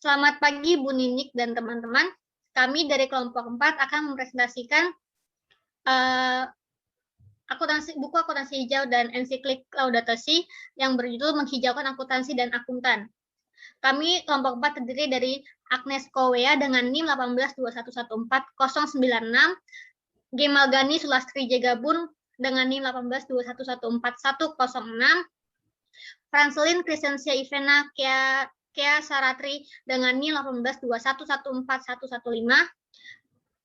Selamat pagi Bu Ninik dan teman-teman. Kami dari kelompok 4 akan mempresentasikan buku akuntansi hijau dan ensiklik Laudato Si yang berjudul Menghijaukan Akuntansi dan Akuntan. Kami kelompok 4 terdiri dari Agnes Kowea dengan NIM 182114096, Gemal Gani Sulastri Jegabun dengan NIM 182114106, Francelin Kristensia Ivena Kea Saratri dengan NIM 182114115,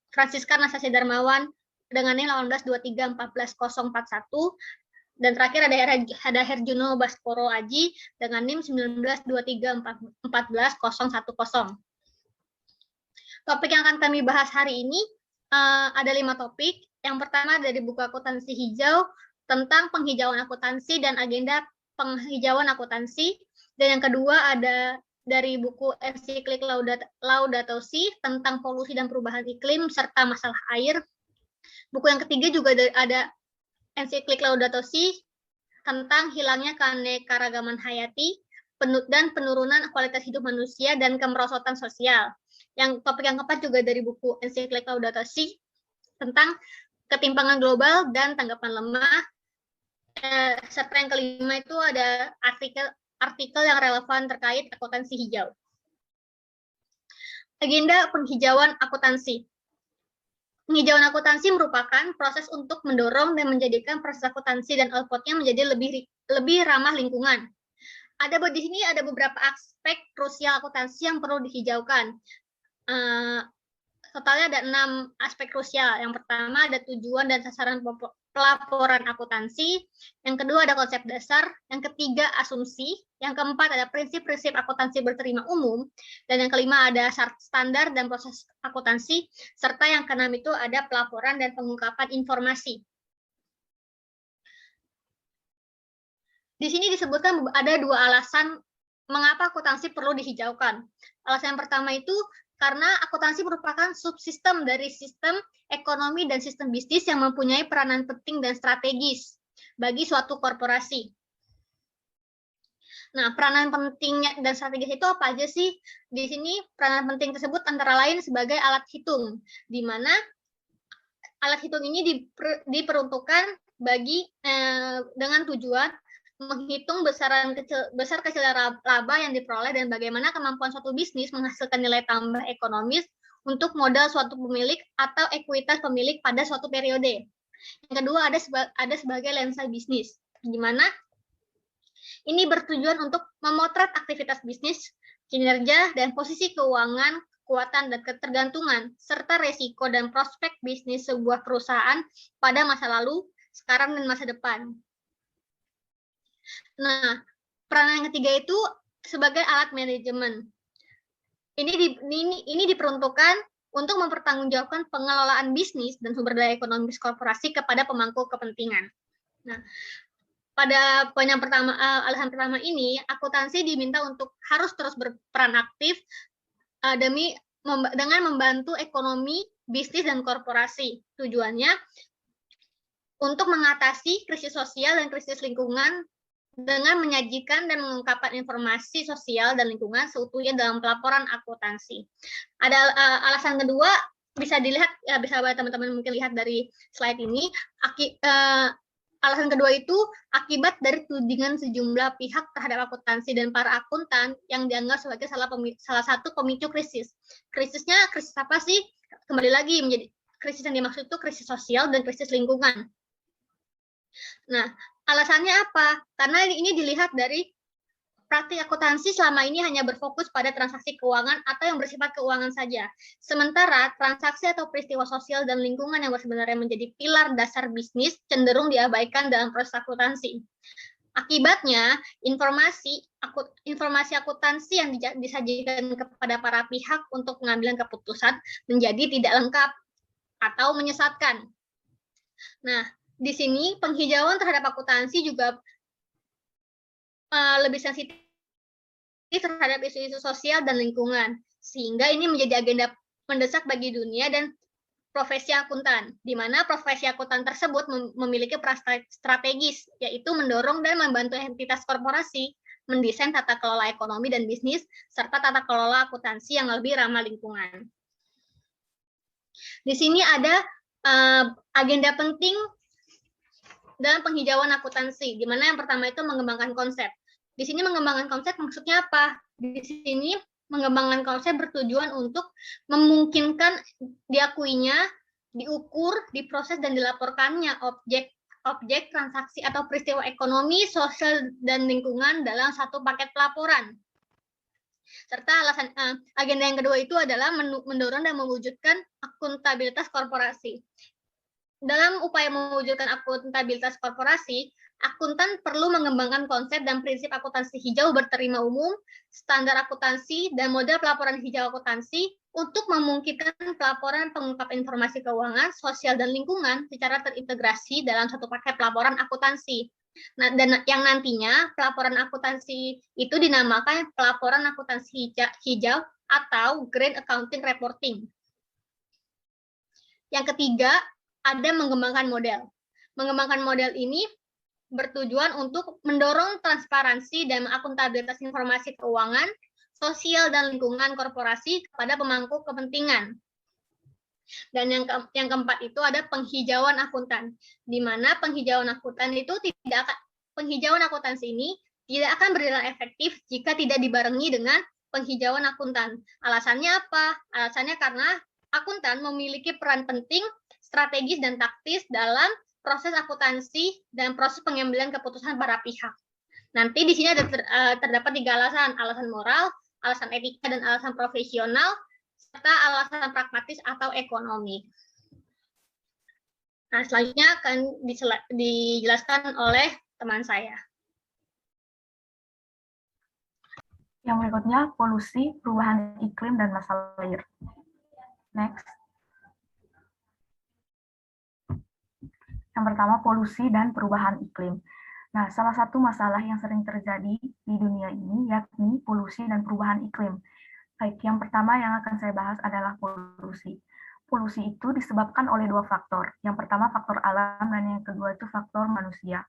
Francisca Nasasya Darmawan dengan NIM 182314041, dan terakhir ada Herjuno Baskoro Aji dengan NIM 192341110. Topik yang akan kami bahas hari ini ada 5 topik. Yang pertama dari buku akuntansi hijau tentang penghijauan akuntansi dan agenda penghijauan akuntansi. Dan yang kedua ada dari buku ensiklik Laudato Si tentang polusi dan perubahan iklim serta masalah air. Buku yang ketiga juga ada ensiklik Laudato Si tentang hilangnya keanekaragaman hayati dan penurunan kualitas hidup manusia dan kemerosotan sosial. Yang topik yang keempat juga dari buku ensiklik Laudato Si tentang ketimpangan global dan tanggapan lemah. Serta yang kelima itu ada artikel yang relevan terkait akuntansi hijau. Agenda penghijauan akuntansi. Penghijauan akuntansi merupakan proses untuk mendorong dan menjadikan proses akuntansi dan outputnya menjadi lebih ramah lingkungan. Di sini ada beberapa aspek krusial akuntansi yang perlu dihijaukan. Totalnya ada 6 aspek krusial. Yang pertama ada tujuan dan sasaran pelaporan akuntansi. Yang kedua ada konsep dasar. Yang ketiga asumsi. Yang keempat ada prinsip-prinsip akuntansi berterima umum. Dan yang kelima ada standar dan proses akuntansi. Serta yang keenam itu ada pelaporan dan pengungkapan informasi. Di sini disebutkan ada 2 alasan mengapa akuntansi perlu dihijaukan. Alasan yang pertama itu karena akuntansi merupakan subsistem dari sistem ekonomi dan sistem bisnis yang mempunyai peranan penting dan strategis bagi suatu korporasi. Nah, peranan penting dan strategis itu apa aja sih? Di sini peranan penting tersebut antara lain sebagai alat hitung, di mana alat hitung ini diperuntukkan dengan tujuan menghitung besar kecil laba yang diperoleh dan bagaimana kemampuan suatu bisnis menghasilkan nilai tambah ekonomis untuk modal suatu pemilik atau ekuitas pemilik pada suatu periode. Yang kedua ada sebagai lensa bisnis, di mana ini bertujuan untuk memotret aktivitas bisnis, kinerja, dan posisi keuangan, kekuatan dan ketergantungan, serta resiko dan prospek bisnis sebuah perusahaan pada masa lalu, sekarang, dan masa depan. Nah, peranan yang ketiga itu sebagai alat manajemen. Ini diperuntukkan untuk mempertanggungjawabkan pengelolaan bisnis dan sumber daya ekonomi korporasi kepada pemangku kepentingan. Nah, pada poin yang pertama, alasan pertama ini, akuntansi diminta untuk harus terus berperan aktif dengan membantu ekonomi, bisnis, dan korporasi. Tujuannya untuk mengatasi krisis sosial dan krisis lingkungan dengan menyajikan dan mengungkapkan informasi sosial dan lingkungan seutuhnya dalam pelaporan akuntansi. Ada alasan kedua, bisa dilihat, bisa teman-teman mungkin lihat dari slide ini. Alasan kedua itu akibat dari tudingan sejumlah pihak terhadap akuntansi dan para akuntan yang dianggap sebagai salah satu pemicu krisis. Krisisnya krisis apa sih? Kembali lagi menjadi krisis yang dimaksud itu krisis sosial dan krisis lingkungan. Nah, alasannya apa? Karena ini dilihat dari praktik akuntansi selama ini hanya berfokus pada transaksi keuangan atau yang bersifat keuangan saja. Sementara transaksi atau peristiwa sosial dan lingkungan yang sebenarnya menjadi pilar dasar bisnis cenderung diabaikan dalam proses akuntansi. Akibatnya, informasi akuntansi yang disajikan kepada para pihak untuk pengambilan keputusan menjadi tidak lengkap atau menyesatkan. Nah, di sini penghijauan terhadap akuntansi juga lebih sensitif terhadap isu-isu sosial dan lingkungan, sehingga ini menjadi agenda mendesak bagi dunia dan profesi akuntan, di mana profesi akuntan tersebut memiliki peran strategis, yaitu mendorong dan membantu entitas korporasi mendesain tata kelola ekonomi dan bisnis, serta tata kelola akuntansi yang lebih ramah lingkungan. Di sini ada agenda penting dalam penghijauan akuntansi, di mana yang pertama itu mengembangkan konsep. Di sini mengembangkan konsep maksudnya apa? Di sini mengembangkan konsep bertujuan untuk memungkinkan diakuinya, diukur, diproses, dan dilaporkannya objek transaksi atau peristiwa ekonomi, sosial, dan lingkungan dalam satu paket pelaporan. Serta agenda yang kedua itu adalah mendorong dan mewujudkan akuntabilitas korporasi. Dalam upaya mewujudkan akuntabilitas korporasi, akuntan perlu mengembangkan konsep dan prinsip akuntansi hijau berterima umum, standar akuntansi, dan model pelaporan hijau akuntansi untuk memungkinkan pelaporan pengungkap informasi keuangan, sosial, dan lingkungan secara terintegrasi dalam satu paket pelaporan akuntansi. Nah, dan yang nantinya pelaporan akuntansi itu dinamakan pelaporan akuntansi hijau atau Green Accounting Reporting. Yang ketiga, ada mengembangkan model. Mengembangkan model ini bertujuan untuk mendorong transparansi dan akuntabilitas informasi keuangan, sosial, dan lingkungan korporasi kepada pemangku kepentingan. Dan yang keempat itu ada penghijauan akuntan, di mana penghijauan akuntan itu penghijauan akuntansi ini tidak akan berjalan efektif jika tidak dibarengi dengan penghijauan akuntan. Alasannya apa? Alasannya karena akuntan memiliki peran penting, strategis, dan taktis dalam proses akuntansi dan proses pengambilan keputusan para pihak. Nanti di sini ada terdapat 3 alasan: alasan moral, alasan etika, dan alasan profesional, serta alasan pragmatis atau ekonomi. Nah, selanjutnya akan dijelaskan oleh teman saya. Yang berikutnya, polusi, perubahan iklim, dan masalah air. Next. Yang pertama, polusi dan perubahan iklim. Nah, salah satu masalah yang sering terjadi di dunia ini yakni polusi dan perubahan iklim. Baik, yang pertama yang akan saya bahas adalah polusi. Polusi itu disebabkan oleh 2 faktor. Yang pertama faktor alam dan yang kedua itu faktor manusia.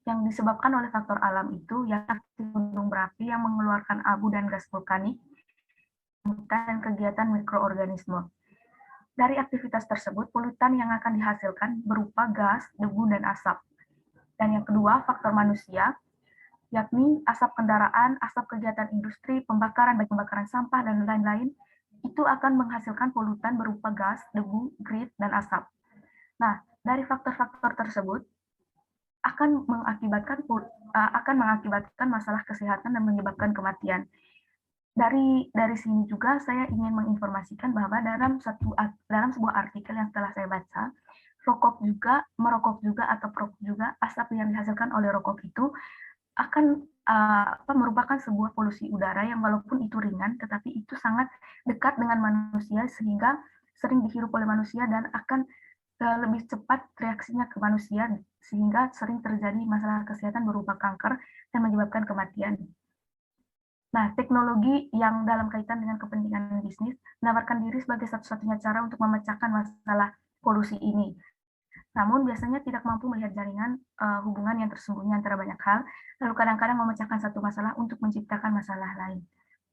Yang disebabkan oleh faktor alam itu yakni gunung berapi yang mengeluarkan abu dan gas vulkanik, dan kegiatan mikroorganisme. Dari aktivitas tersebut, polutan yang akan dihasilkan berupa gas, debu, dan asap. Dan yang kedua, faktor manusia, yakni asap kendaraan, asap kegiatan industri, pembakaran, baik pembakaran sampah, dan lain-lain, itu akan menghasilkan polutan berupa gas, debu, grit, dan asap. Nah, dari faktor-faktor tersebut akan mengakibatkan masalah kesehatan dan menyebabkan kematian. Dari sini juga saya ingin menginformasikan bahwa dalam sebuah artikel yang telah saya baca, merokok juga atau perokok juga, asap yang dihasilkan oleh rokok itu akan merupakan sebuah polusi udara yang walaupun itu ringan, tetapi itu sangat dekat dengan manusia sehingga sering dihirup oleh manusia dan akan lebih cepat reaksinya ke manusia sehingga sering terjadi masalah kesehatan berupa kanker dan menyebabkan kematian. Nah, teknologi yang dalam kaitan dengan kepentingan bisnis menawarkan diri sebagai satu-satunya cara untuk memecahkan masalah polusi ini. Namun biasanya tidak mampu melihat jaringan hubungan yang tersembunyi antara banyak hal, lalu kadang-kadang memecahkan satu masalah untuk menciptakan masalah lain.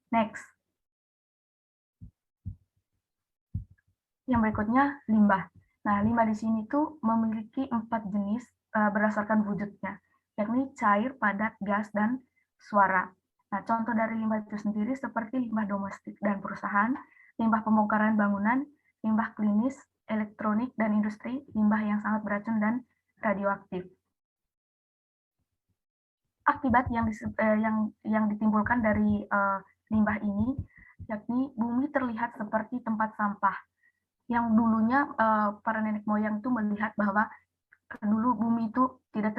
Next. Yang berikutnya, limbah. Nah, limbah di sini tuh memiliki 4 jenis berdasarkan wujudnya, yakni cair, padat, gas, dan suara. Nah, contoh dari limbah itu sendiri seperti limbah domestik dan perusahaan, limbah pembongkaran bangunan, limbah klinis, elektronik, dan industri, limbah yang sangat beracun dan radioaktif. Akibat yang ditimbulkan dari limbah ini, yakni bumi terlihat seperti tempat sampah. Yang dulunya para nenek moyang itu melihat bahwa dulu bumi itu tidak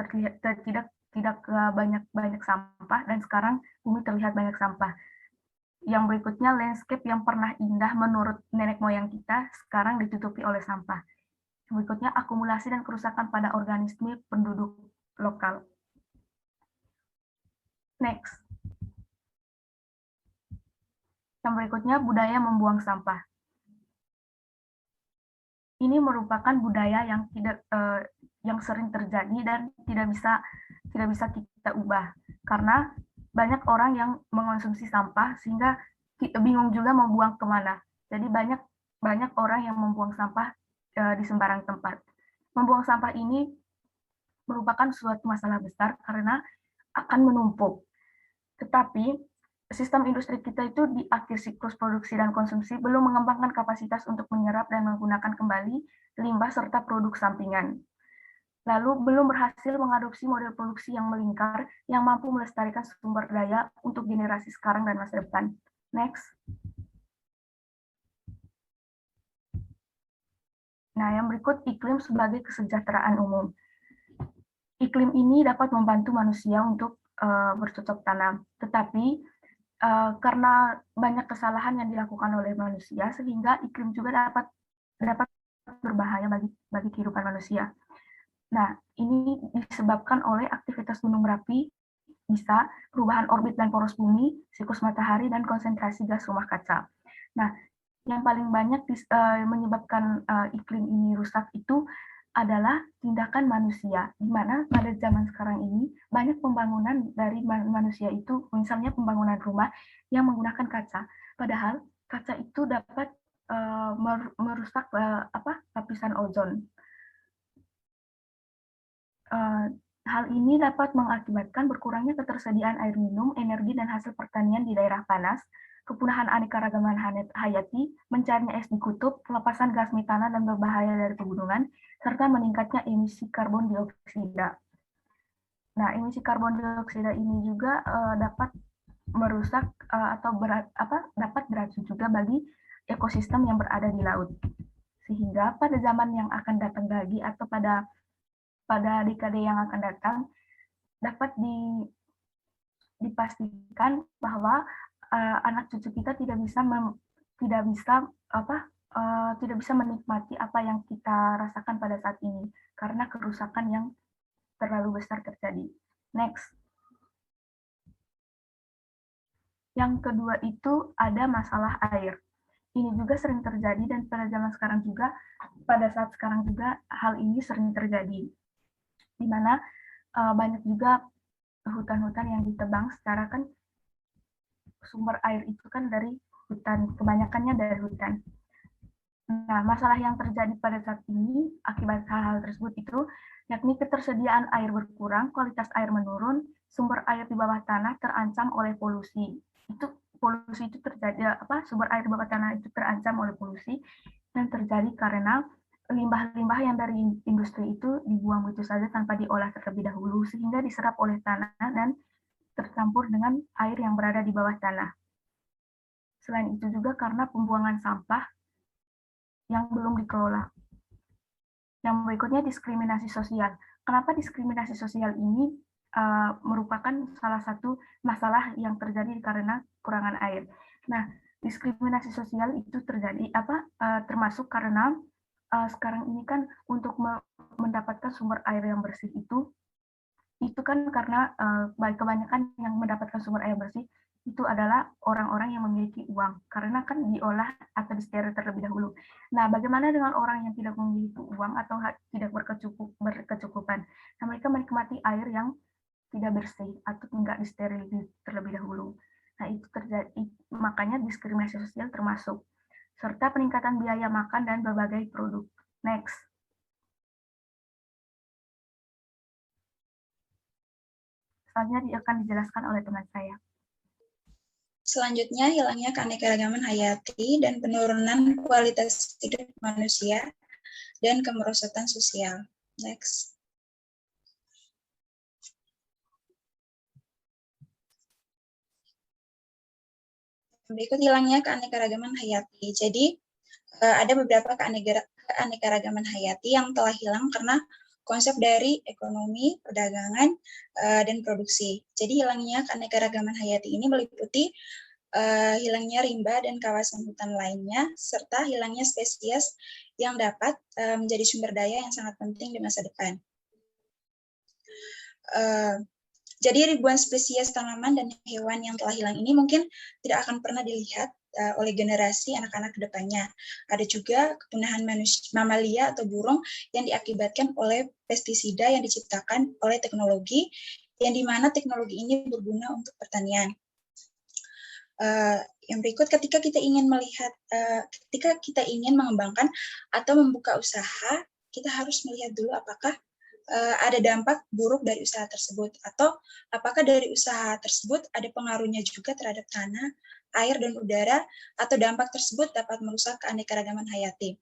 banyak sampah, dan sekarang bumi terlihat banyak sampah. Yang berikutnya, landscape yang pernah indah menurut nenek moyang kita sekarang ditutupi oleh sampah. Yang berikutnya, akumulasi dan kerusakan pada organisme penduduk lokal. Next. Yang berikutnya, budaya membuang sampah. Ini merupakan budaya yang sering terjadi dan tidak bisa kita ubah, karena banyak orang yang mengonsumsi sampah sehingga kita bingung juga mau buang kemana. Jadi banyak orang yang membuang sampah di sembarang tempat. Membuang sampah ini merupakan suatu masalah besar karena akan menumpuk. Tetapi sistem industri kita itu di akhir siklus produksi dan konsumsi belum mengembangkan kapasitas untuk menyerap dan menggunakan kembali limbah serta produk sampingan. Lalu belum berhasil mengadopsi model produksi yang melingkar yang mampu melestarikan sumber daya untuk generasi sekarang dan masa depan. Next. Nah, yang berikut iklim sebagai kesejahteraan umum. Iklim ini dapat membantu manusia untuk bercocok tanam, tetapi karena banyak kesalahan yang dilakukan oleh manusia, sehingga iklim juga dapat berbahaya bagi kehidupan manusia. Nah, ini disebabkan oleh aktivitas gunung berapi, bisa perubahan orbit dan poros bumi, siklus matahari, dan konsentrasi gas rumah kaca. Nah, yang paling banyak menyebabkan iklim ini rusak itu adalah tindakan manusia, di mana pada zaman sekarang ini banyak pembangunan dari manusia itu, misalnya pembangunan rumah yang menggunakan kaca. Padahal kaca itu dapat merusak lapisan ozon. Hal ini dapat mengakibatkan berkurangnya ketersediaan air minum, energi, dan hasil pertanian di daerah panas, kepunahan anekaragaman hayati, mencairnya es di kutub, pelepasan gas metana dan berbahaya dari pegunungan, serta meningkatnya emisi karbon dioksida. Nah, emisi karbon dioksida ini juga dapat merusak atau dapat beracun juga bagi ekosistem yang berada di laut. Sehingga pada zaman yang akan datang lagi atau pada dekade yang akan datang dapat dipastikan bahwa anak cucu kita tidak bisa menikmati apa yang kita rasakan pada saat ini karena kerusakan yang terlalu besar terjadi. Next. Yang kedua itu ada masalah air. Ini juga sering terjadi dan pada saat sekarang juga hal ini sering terjadi. Di mana banyak juga hutan-hutan yang ditebang secara kan sumber air itu kan dari hutan, kebanyakannya dari hutan. Nah, masalah yang terjadi pada saat ini akibat hal-hal tersebut itu yakni ketersediaan air berkurang, kualitas air menurun, sumber air di bawah tanah terancam oleh polusi. Polusi itu terjadi sumber air di bawah tanah itu terancam oleh polusi dan terjadi karena limbah-limbah yang dari industri itu dibuang begitu saja tanpa diolah terlebih dahulu sehingga diserap oleh tanah dan tercampur dengan air yang berada di bawah tanah. Selain itu juga karena pembuangan sampah yang belum dikelola. Yang berikutnya diskriminasi sosial. Kenapa diskriminasi sosial ini merupakan salah satu masalah yang terjadi karena kurangan air. Nah, diskriminasi sosial itu terjadi termasuk karena sekarang ini kan untuk mendapatkan sumber air yang bersih itu kan karena kebanyakan yang mendapatkan sumber air bersih itu adalah orang-orang yang memiliki uang karena kan diolah atau disteril terlebih dahulu. Nah, bagaimana dengan orang yang tidak memiliki uang atau tidak berkecukupan? Nah, mereka menikmati air yang tidak bersih atau tidak disteril terlebih dahulu. Nah, itu terjadi, makanya diskriminasi sosial termasuk serta peningkatan biaya makan dan berbagai produk. Next. Selanjutnya akan dijelaskan oleh teman saya. Selanjutnya, hilangnya keanekaragaman hayati dan penurunan kualitas hidup manusia dan kemerosotan sosial. Next. Berikut hilangnya keanekaragaman hayati. Jadi, ada beberapa keanekaragaman hayati yang telah hilang karena konsep dari ekonomi, perdagangan, dan produksi. Jadi hilangnya keanekaragaman hayati ini meliputi hilangnya rimba dan kawasan hutan lainnya, serta hilangnya spesies yang dapat menjadi sumber daya yang sangat penting di masa depan. Jadi ribuan spesies tanaman dan hewan yang telah hilang ini mungkin tidak akan pernah dilihat oleh generasi anak-anak ke depannya. Ada juga kepunahan mamalia atau burung yang diakibatkan oleh pestisida yang diciptakan oleh teknologi yang dimana teknologi ini berguna untuk pertanian. Yang berikut, ketika kita ingin mengembangkan atau membuka usaha, kita harus melihat dulu apakah ada dampak buruk dari usaha tersebut, atau apakah dari usaha tersebut ada pengaruhnya juga terhadap tanah, air, dan udara, atau dampak tersebut dapat merusak keanekaragaman hayati.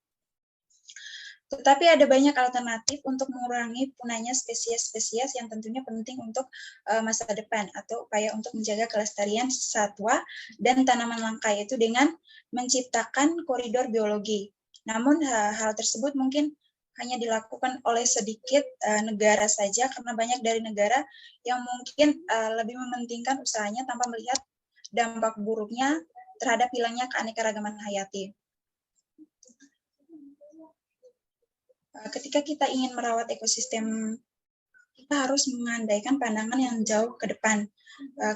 Tetapi ada banyak alternatif untuk mengurangi punahnya spesies-spesies yang tentunya penting untuk masa depan, atau upaya untuk menjaga kelestarian satwa dan tanaman langka, yaitu dengan menciptakan koridor biologi. Namun hal tersebut mungkin hanya dilakukan oleh sedikit negara saja, karena banyak dari negara yang mungkin lebih mementingkan usahanya tanpa melihat dampak buruknya terhadap hilangnya keanekaragaman hayati. Ketika kita ingin merawat ekosistem, kita harus mengandaikan pandangan yang jauh ke depan.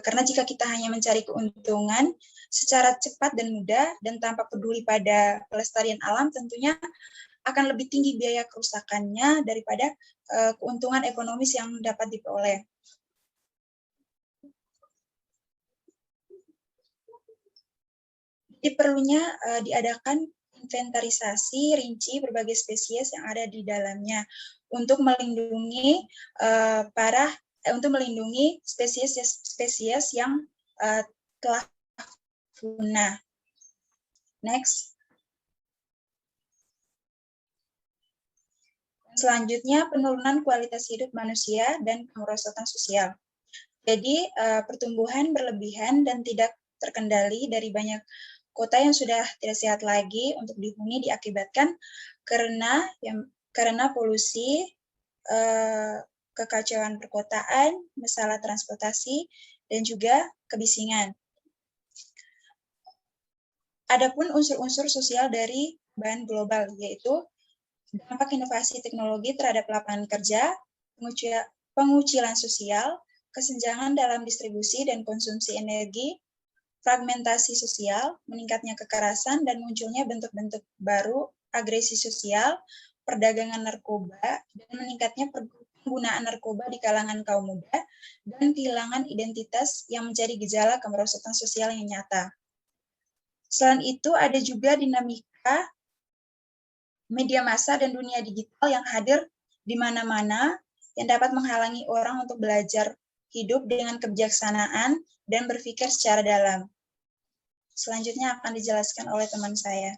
Karena jika kita hanya mencari keuntungan secara cepat dan mudah dan tanpa peduli pada pelestarian alam, tentunya akan lebih tinggi biaya kerusakannya daripada keuntungan ekonomis yang dapat diperoleh. Jadi perlunya diadakan inventarisasi rinci berbagai spesies yang ada di dalamnya untuk melindungi spesies yang telah punah. Next. Selanjutnya, penurunan kualitas hidup manusia dan kemerosotan sosial. Jadi pertumbuhan berlebihan dan tidak terkendali dari banyak kota yang sudah tidak sehat lagi untuk dihuni diakibatkan karena polusi, kekacauan perkotaan, masalah transportasi, dan juga kebisingan. Adapun unsur-unsur sosial dari bahan global, yaitu dampak inovasi teknologi terhadap lapangan kerja, pengucilan sosial, kesenjangan dalam distribusi dan konsumsi energi, fragmentasi sosial, meningkatnya kekerasan, dan munculnya bentuk-bentuk baru agresi sosial, perdagangan narkoba, dan meningkatnya penggunaan narkoba di kalangan kaum muda, dan kehilangan identitas yang menjadi gejala kemerosotan sosial yang nyata. Selain itu, ada juga dinamika media massa dan dunia digital yang hadir di mana-mana yang dapat menghalangi orang untuk belajar hidup dengan kebijaksanaan dan berpikir secara dalam. Selanjutnya akan dijelaskan oleh teman saya.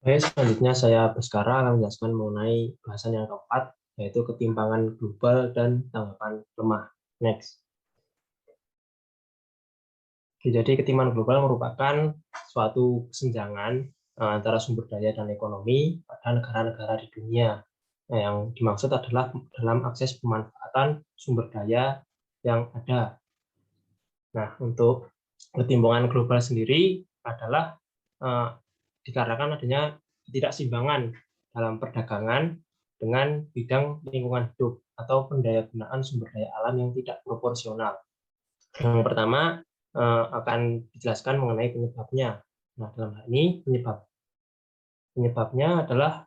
Oke, selanjutnya saya Baskara akan menjelaskan mengenai bahasan yang keempat, yaitu ketimpangan global dan tanggapan lemah. Next. Jadi ketimpangan global merupakan suatu kesenjangan antara sumber daya dan ekonomi pada negara-negara di dunia. Nah, yang dimaksud adalah dalam akses pemanfaatan sumber daya yang ada. Nah, untuk ketimpangan global sendiri adalah dikarenakan adanya ketidakseimbangan dalam perdagangan dengan bidang lingkungan hidup atau pendayagunaan sumber daya alam yang tidak proporsional. Yang pertama akan dijelaskan mengenai penyebabnya. Nah, dalam hal ini penyebabnya adalah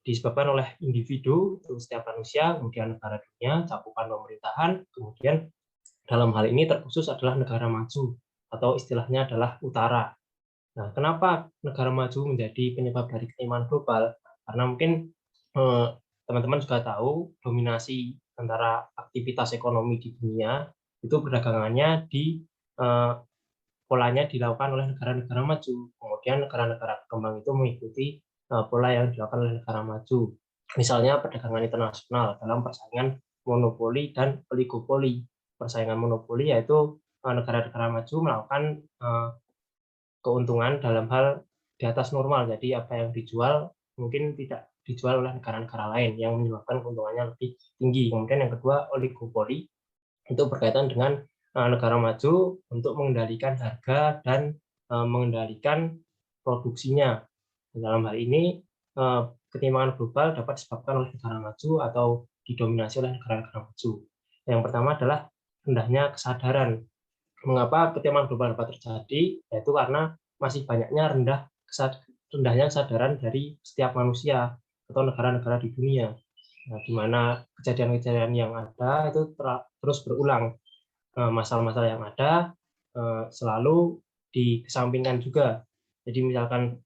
disebabkan oleh individu, setiap manusia, kemudian negara dunia, cakupan pemerintahan, kemudian dalam hal ini terkhusus adalah negara maju atau istilahnya adalah utara. Nah, kenapa negara maju menjadi penyebab dari ketimpangan global? Karena mungkin teman-teman juga tahu dominasi antara aktivitas ekonomi di dunia itu perdagangannya polanya dilakukan oleh negara-negara maju. Kemudian negara-negara berkembang itu mengikuti pola yang dilakukan oleh negara maju. Misalnya perdagangan internasional dalam persaingan monopoli dan oligopoli. Persaingan monopoli yaitu negara-negara maju melakukan keuntungan dalam hal di atas normal. Jadi apa yang dijual mungkin tidak dijual oleh negara-negara lain yang menyebabkan keuntungannya lebih tinggi. Kemudian yang kedua, oligopoli itu berkaitan dengan negara maju untuk mengendalikan harga dan mengendalikan produksinya. Dalam hal ini, ketimpangan global dapat disebabkan oleh negara maju atau didominasi oleh negara-negara maju. Yang pertama adalah rendahnya kesadaran. Mengapa ketimpangan global dapat terjadi? Yaitu karena masih banyaknya rendahnya kesadaran dari setiap manusia atau negara-negara di dunia. Nah, di mana kejadian-kejadian yang ada itu terus berulang. Masalah-masalah yang ada selalu dikesampingkan juga. Jadi misalkan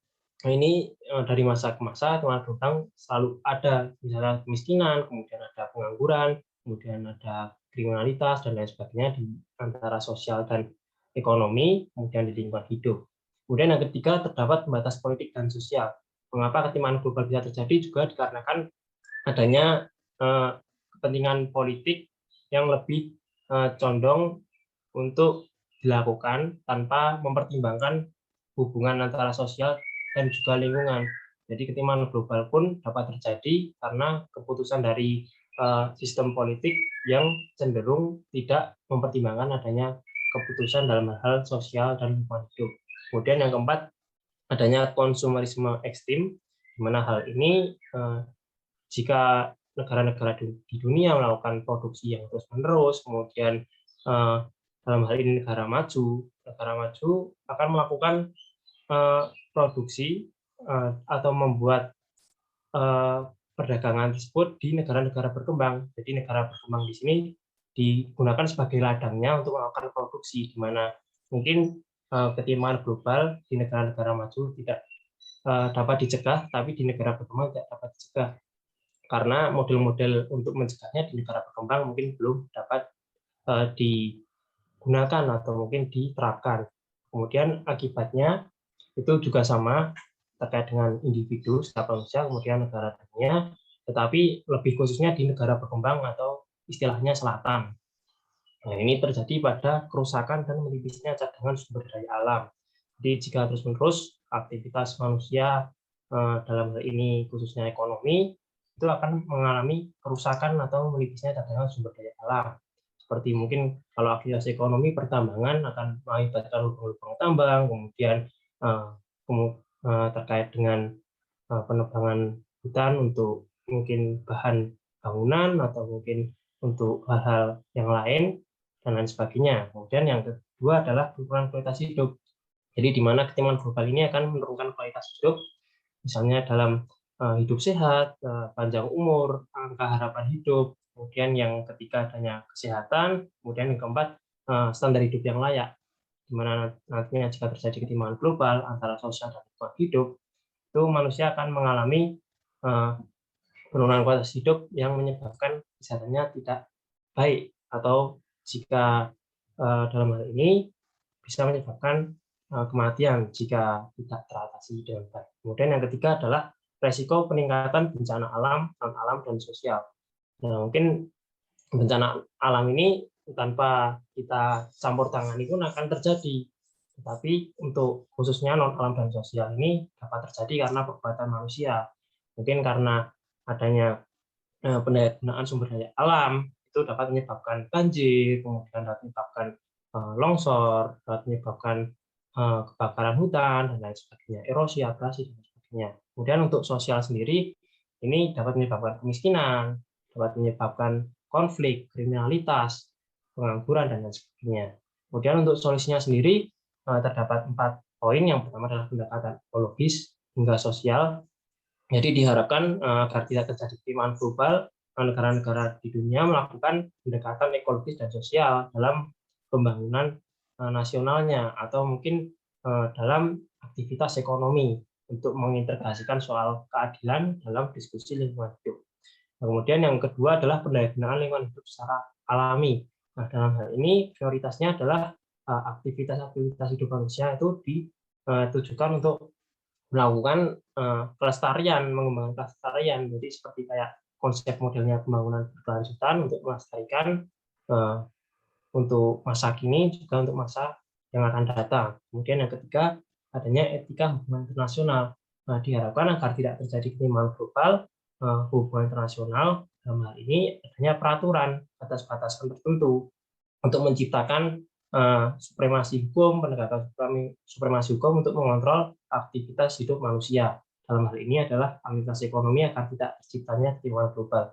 ini dari masa ke masa teman hutang selalu ada, misalnya kemiskinan, kemudian ada pengangguran, kemudian ada kriminalitas dan lain sebagainya di antara sosial dan ekonomi, kemudian di lingkungan hidup. Kemudian yang ketiga, terdapat pembatas politik dan sosial. Mengapa ketimpangan global bisa terjadi juga dikarenakan adanya kepentingan politik yang lebih condong untuk dilakukan tanpa mempertimbangkan hubungan antara sosial dan juga lingkungan. Jadi ketimpangan global pun dapat terjadi karena keputusan dari sistem politik yang cenderung tidak mempertimbangkan adanya keputusan dalam hal sosial dan lingkungan hidup. Kemudian yang keempat, adanya konsumerisme ekstrim, di mana hal ini jika negara-negara di dunia melakukan produksi yang terus-menerus, kemudian dalam hal ini negara maju akan melakukan produksi atau membuat perdagangan tersebut di negara-negara berkembang. Jadi negara berkembang di sini digunakan sebagai ladangnya untuk melakukan produksi, di mana mungkin ketimpangan global di negara-negara maju tidak dapat dicegah, tapi di negara berkembang tidak dapat dicegah. Karena model-model untuk mencegahnya di negara berkembang mungkin belum dapat digunakan atau mungkin diterapkan. Kemudian akibatnya itu juga sama terkait dengan individu, setiap manusia, kemudian negara dunia, tetapi lebih khususnya di negara berkembang atau istilahnya selatan. Nah, ini terjadi pada kerusakan dan menipisnya cadangan sumber daya alam. Jadi jika terus-menerus aktivitas manusia dalam hal ini khususnya ekonomi itu akan mengalami kerusakan atau menipisnya cadangan sumber daya alam. Seperti mungkin kalau aktivitas ekonomi pertambangan akan mengakibatkan lubang-lubang tambang, kemudian terkait dengan penebangan hutan untuk mungkin bahan bangunan atau mungkin untuk hal-hal yang lain dan lain sebagainya. Kemudian yang kedua adalah penurunan kualitas hidup. Jadi di mana ketimpangan global ini akan menurunkan kualitas hidup, misalnya dalam hidup sehat, panjang umur, angka harapan hidup, kemudian yang ketiga adanya kesehatan, kemudian yang keempat standar hidup yang layak, di mana nantinya jika terjadi ketimpangan global antara sosial dan lingkungan hidup, itu manusia akan mengalami penurunan kualitas hidup yang menyebabkan kesehatannya tidak baik, atau jika dalam hal ini bisa menyebabkan kematian jika tidak teratasi dengan baik. Kemudian yang ketiga adalah resiko peningkatan bencana alam, non-alam, dan sosial. Nah, mungkin bencana alam ini tanpa kita campur tangani pun akan terjadi. Tetapi untuk khususnya non-alam dan sosial ini dapat terjadi karena perbuatan manusia. Mungkin karena adanya penyalahgunaan sumber daya alam, itu dapat menyebabkan banjir, kemudian dapat menyebabkan longsor, dapat menyebabkan kebakaran hutan, dan lain sebagainya, erosi, abrasi, dan sebagainya. Kemudian untuk sosial sendiri, ini dapat menyebabkan kemiskinan, dapat menyebabkan konflik, kriminalitas, pengangguran, dan lain sebagainya. Kemudian untuk solusinya sendiri, terdapat 4 poin. Yang pertama adalah pendekatan ekologis hingga sosial. Jadi diharapkan agar tidak terjadi ketimpangan global, negara-negara di dunia melakukan pendekatan ekologis dan sosial dalam pembangunan nasionalnya, atau mungkin dalam aktivitas ekonomi untuk mengintegrasikan soal keadilan dalam diskusi lingkungan hidup. Nah, kemudian yang kedua adalah pendayagunaan lingkungan hidup secara alami. Nah, dalam hal ini prioritasnya adalah aktivitas-aktivitas hidup manusia itu ditujukan untuk melakukan pelestarian, mengembangkan pelestarian. Jadi seperti kayak konsep modelnya pembangunan berkelanjutan untuk melestarikan untuk masa kini juga untuk masa yang akan datang. Kemudian yang ketiga adanya etika hubungan internasional. Nah, diharapkan agar tidak terjadi ketimpangan global, hubungan internasional dalam hal ini adanya peraturan batas-batasan tertentu untuk menciptakan supremasi hukum, penegakan supremasi hukum untuk mengontrol aktivitas hidup manusia. Dalam hal ini adalah aktivitas ekonomi agar tidak terciptanya ketimpangan global.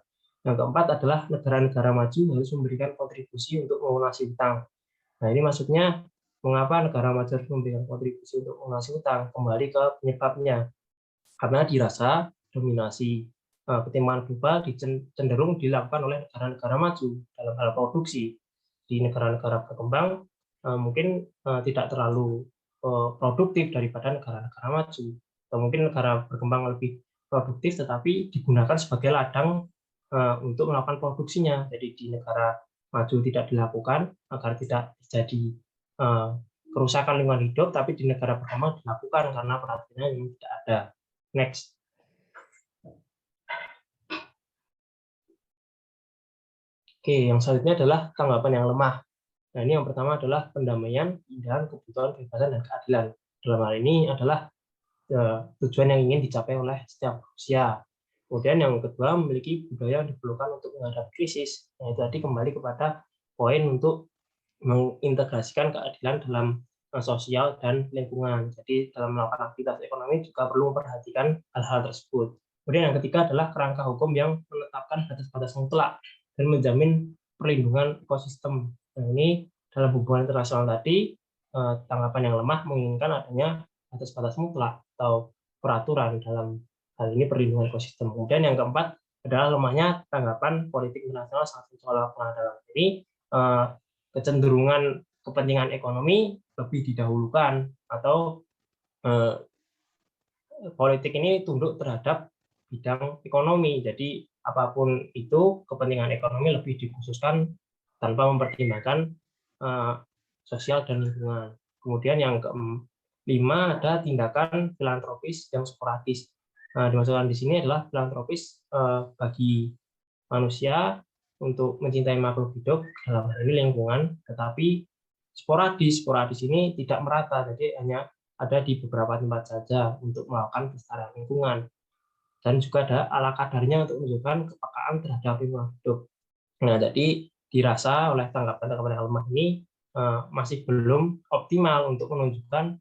Yang keempat adalah negara-negara maju harus memberikan kontribusi untuk melunasi hutang. Nah, ini maksudnya mengapa negara maju harus memberikan kontribusi untuk melunasi hutang? Kembali ke penyebabnya. Karena dirasa dominasi ketimpangan global cenderung dilakukan oleh negara-negara maju dalam hal produksi. Di negara-negara berkembang mungkin tidak terlalu produktif daripada negara-negara maju, atau mungkin negara berkembang lebih produktif tetapi digunakan sebagai ladang untuk melakukan produksinya. Jadi di negara maju tidak dilakukan agar tidak terjadi kerusakan lingkungan hidup, tapi di negara berkembang dilakukan karena perhatiannya yang tidak ada. Next. Oke, yang selanjutnya adalah tanggapan yang lemah. Nah, ini yang pertama adalah pendamaian, keindahan, kebutuhan, kebebasan, dan keadilan. Dalam hal ini adalah tujuan yang ingin dicapai oleh setiap manusia. Kemudian yang kedua, memiliki budaya yang diperlukan untuk menghadapi krisis. Nah, itu tadi kembali kepada poin untuk mengintegrasikan keadilan dalam sosial dan lingkungan. Jadi dalam melakukan aktivitas ekonomi juga perlu memperhatikan hal-hal tersebut. Kemudian yang ketiga adalah kerangka hukum yang menetapkan batas-batas mutlak dan menjamin perlindungan ekosistem. Nah, ini dalam hubungan internasional tadi, tanggapan yang lemah menginginkan adanya batas-batas mutlak atau peraturan dalam hal ini perlindungan ekosistem. Kemudian yang keempat adalah lemahnya tanggapan politik internasional sangat mencolok. Nah, dalam ini kecenderungan kepentingan ekonomi lebih didahulukan atau politik ini tunduk terhadap bidang ekonomi. Jadi apapun itu kepentingan ekonomi lebih dikhususkan tanpa mempertimbangkan sosial dan lingkungan. Kemudian yang kelima ada tindakan filantropis yang sporadis. Nah, dimaksudkan di sini adalah filantropis bagi manusia untuk mencintai makhluk hidup dalam hal ini lingkungan, tetapi sporadis. Sporadis ini tidak merata, jadi hanya ada di beberapa tempat saja untuk melakukan pelestarian lingkungan. Dan juga ada ala kadarnya untuk menunjukkan kepekaan terhadap lingkungan hidup. Nah, jadi dirasa oleh tanggapan-tanggapan yang lemah ini masih belum optimal untuk menunjukkan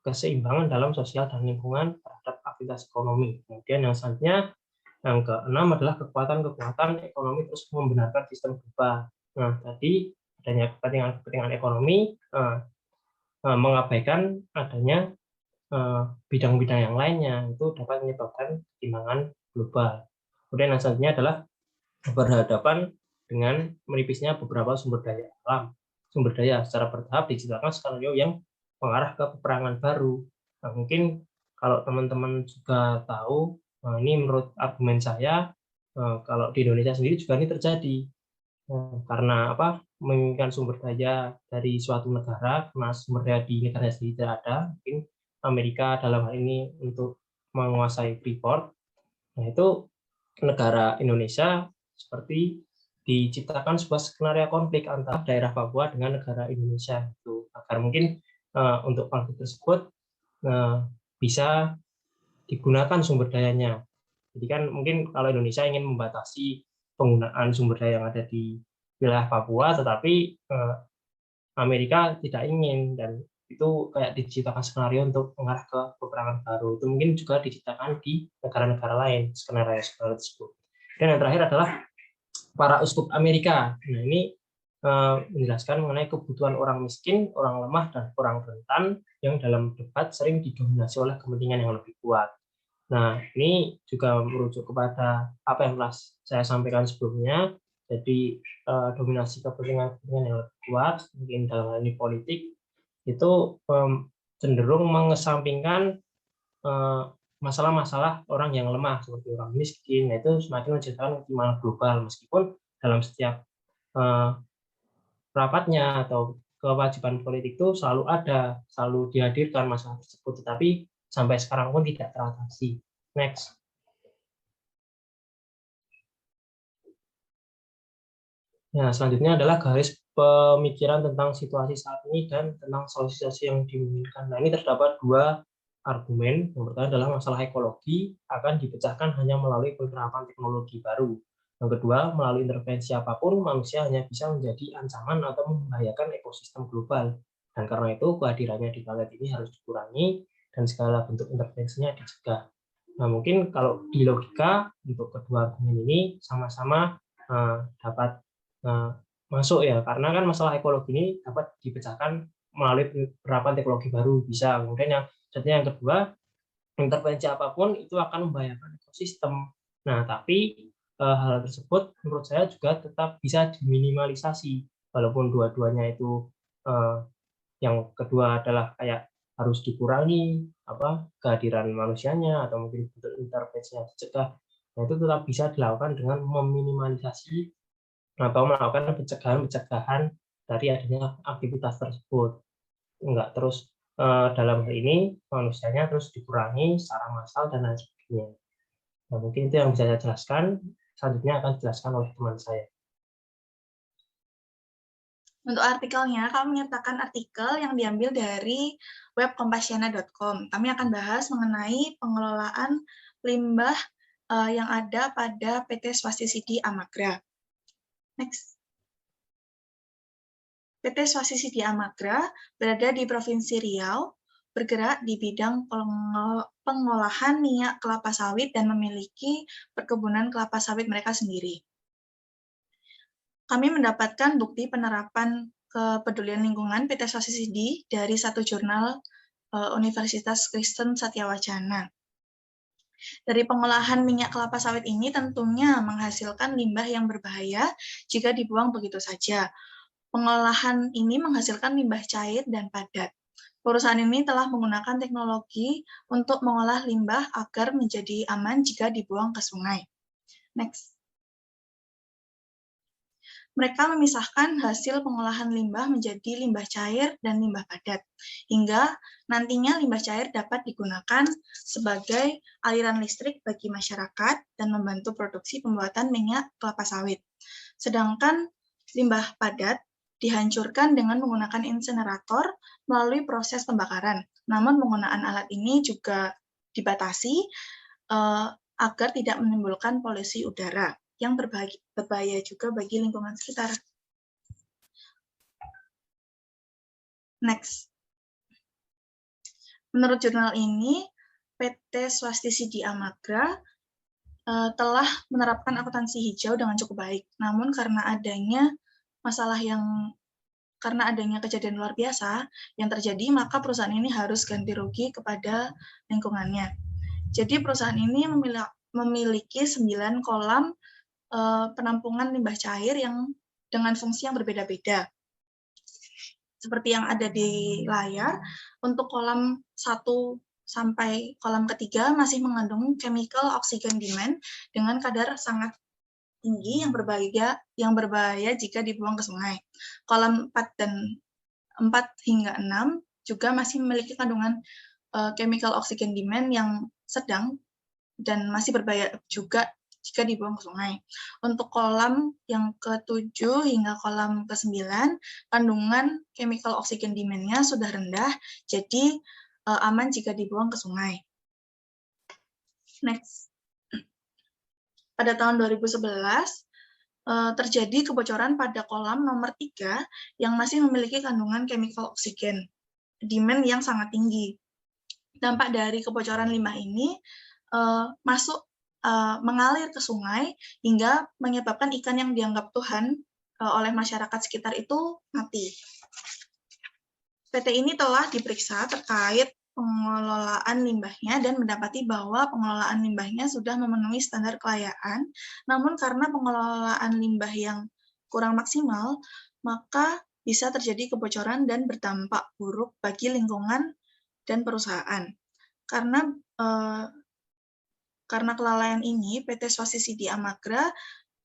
keseimbangan dalam sosial dan lingkungan terhadap aktivitas ekonomi. Kemudian yang selanjutnya, yang keenam adalah kekuatan-kekuatan ekonomi terus membenarkan sistem global. Nah, tadi adanya kepentingan ekonomi mengabaikan adanya bidang-bidang yang lainnya, itu dapat menyebabkan ketimpangan global. Kemudian yang selanjutnya adalah berhadapan dengan menipisnya beberapa sumber daya alam. Sumber daya secara bertahap diciptakan skenario yang mengarah ke peperangan baru. Nah, mungkin kalau teman-teman juga tahu, ini menurut argumen saya, kalau di Indonesia sendiri juga ini terjadi. Karena apa? Menginginkan sumber daya dari suatu negara, karena sumber daya di negara sendiri tidak ada, mungkin Amerika dalam hal ini untuk menguasai Freeport. Nah, itu negara Indonesia seperti diciptakan sebuah skenario konflik antara daerah Papua dengan negara Indonesia itu, agar mungkin untuk konflik tersebut bisa digunakan sumber dayanya. Jadi kan mungkin kalau Indonesia ingin membatasi penggunaan sumber daya yang ada di wilayah Papua, tetapi Amerika tidak ingin, dan itu kayak diciptakan skenario untuk mengarah ke peperangan baru. Itu mungkin juga diciptakan di negara-negara lain skenario tersebut. Dan yang terakhir adalah para uskup Amerika. Nah, ini menjelaskan mengenai kebutuhan orang miskin, orang lemah, dan orang rentan yang dalam debat sering didominasi oleh kepentingan yang lebih kuat. Nah, ini juga merujuk kepada apa yang telah saya sampaikan sebelumnya. Jadi dominasi kepentingan yang lebih kuat, mungkin dalam hal ini politik, itu cenderung mengesampingkan masalah-masalah orang yang lemah seperti orang miskin. Nah, itu semakin menciptakan ketimpangan global, meskipun dalam setiap rapatnya atau kewajiban politik itu selalu ada, selalu dihadirkan masalah tersebut, tetapi sampai sekarang pun tidak teratasi. Next. Nah, selanjutnya adalah garis pemikiran tentang situasi saat ini dan tentang solusi-solusi yang dimungkinkan. Nah, ini terdapat dua argumen. Yang pertama adalah masalah ekologi akan dipecahkan hanya melalui penerapan teknologi baru. Yang kedua, melalui intervensi apapun, manusia hanya bisa menjadi ancaman atau membahayakan ekosistem global. Dan karena itu, kehadirannya di planet ini harus dikurangi dan segala bentuk intervensinya dicegah. Nah, mungkin kalau di logika, untuk kedua argumen ini sama-sama dapat masuk ya, karena kan masalah ekologi ini dapat dipecahkan melalui penerapan teknologi baru, bisa. Kemudian yang kedua, intervensi apapun itu akan membahayakan ekosistem. Nah, tapi hal tersebut menurut saya juga tetap bisa diminimalisasi, walaupun dua-duanya itu yang kedua adalah kayak harus dikurangi kehadiran manusianya atau mungkin bentuk intervensi yang dicegah. Nah, itu tetap bisa dilakukan dengan meminimalisasi atau melakukan pencegahan dari adanya aktivitas tersebut. Enggak terus dalam hal ini manusianya terus dikurangi secara massal dan lain sebagainya. Nah, mungkin itu yang bisa saya jelaskan. Selanjutnya akan dijelaskan oleh teman saya. Untuk artikelnya, kami menyertakan artikel yang diambil dari web kompasiana.com. Kami akan bahas mengenai pengelolaan limbah yang ada pada PT Swastisidi Amagra. Next. PT Swastisidi Amagra berada di Provinsi Riau, bergerak di bidang pengolahan minyak kelapa sawit dan memiliki perkebunan kelapa sawit mereka sendiri. Kami mendapatkan bukti penerapan kepedulian lingkungan PT Swastisidi dari satu jurnal Universitas Kristen Satyawacana. Dari pengolahan minyak kelapa sawit ini tentunya menghasilkan limbah yang berbahaya jika dibuang begitu saja. Pengolahan ini menghasilkan limbah cair dan padat. Perusahaan ini telah menggunakan teknologi untuk mengolah limbah agar menjadi aman jika dibuang ke sungai. Next. Mereka memisahkan hasil pengolahan limbah menjadi limbah cair dan limbah padat, hingga nantinya limbah cair dapat digunakan sebagai aliran listrik bagi masyarakat dan membantu produksi pembuatan minyak kelapa sawit. Sedangkan limbah padat dihancurkan dengan menggunakan insinerator melalui proses pembakaran. Namun penggunaan alat ini juga dibatasi agar tidak menimbulkan polusi udara yang berbahaya juga bagi lingkungan sekitar. Next. Menurut jurnal ini, PT Swastisidi Amagra telah menerapkan akuntansi hijau dengan cukup baik. Namun karena adanya kejadian luar biasa yang terjadi, maka perusahaan ini harus ganti rugi kepada lingkungannya. Jadi perusahaan ini memiliki 9 kolam penampungan limbah cair yang dengan fungsi yang berbeda-beda. Seperti yang ada di layar, untuk kolam 1 sampai kolam ketiga masih mengandung chemical oxygen demand dengan kadar sangat tinggi yang berbahaya jika dibuang ke sungai. Kolam 4 hingga 6 juga masih memiliki kandungan chemical oxygen demand yang sedang dan masih berbahaya juga jika dibuang ke sungai. Untuk kolam yang ke-7 hingga kolam ke-9, kandungan chemical oxygen demand-nya sudah rendah, jadi aman jika dibuang ke sungai. Next. Pada tahun 2011, terjadi kebocoran pada kolam nomor 3 yang masih memiliki kandungan chemical oxygen demand yang sangat tinggi. Dampak dari kebocoran limbah ini mengalir ke sungai hingga menyebabkan ikan yang dianggap Tuhan oleh masyarakat sekitar itu mati. PT ini telah diperiksa terkait pengelolaan limbahnya dan mendapati bahwa pengelolaan limbahnya sudah memenuhi standar kelayakan, namun karena pengelolaan limbah yang kurang maksimal, maka bisa terjadi kebocoran dan berdampak buruk bagi lingkungan dan perusahaan. Karena kelalaian ini, PT Swastisidi Amagra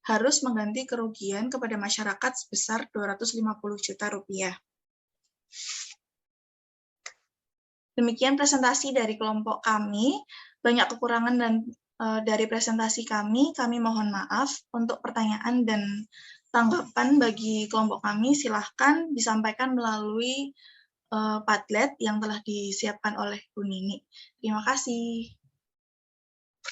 harus mengganti kerugian kepada masyarakat sebesar 250 juta rupiah. Demikian presentasi dari kelompok kami. Banyak kekurangan dan dari presentasi kami mohon maaf. Untuk pertanyaan dan tanggapan bagi kelompok kami, silahkan disampaikan melalui Padlet yang telah disiapkan oleh Bu Nini. Terima kasih.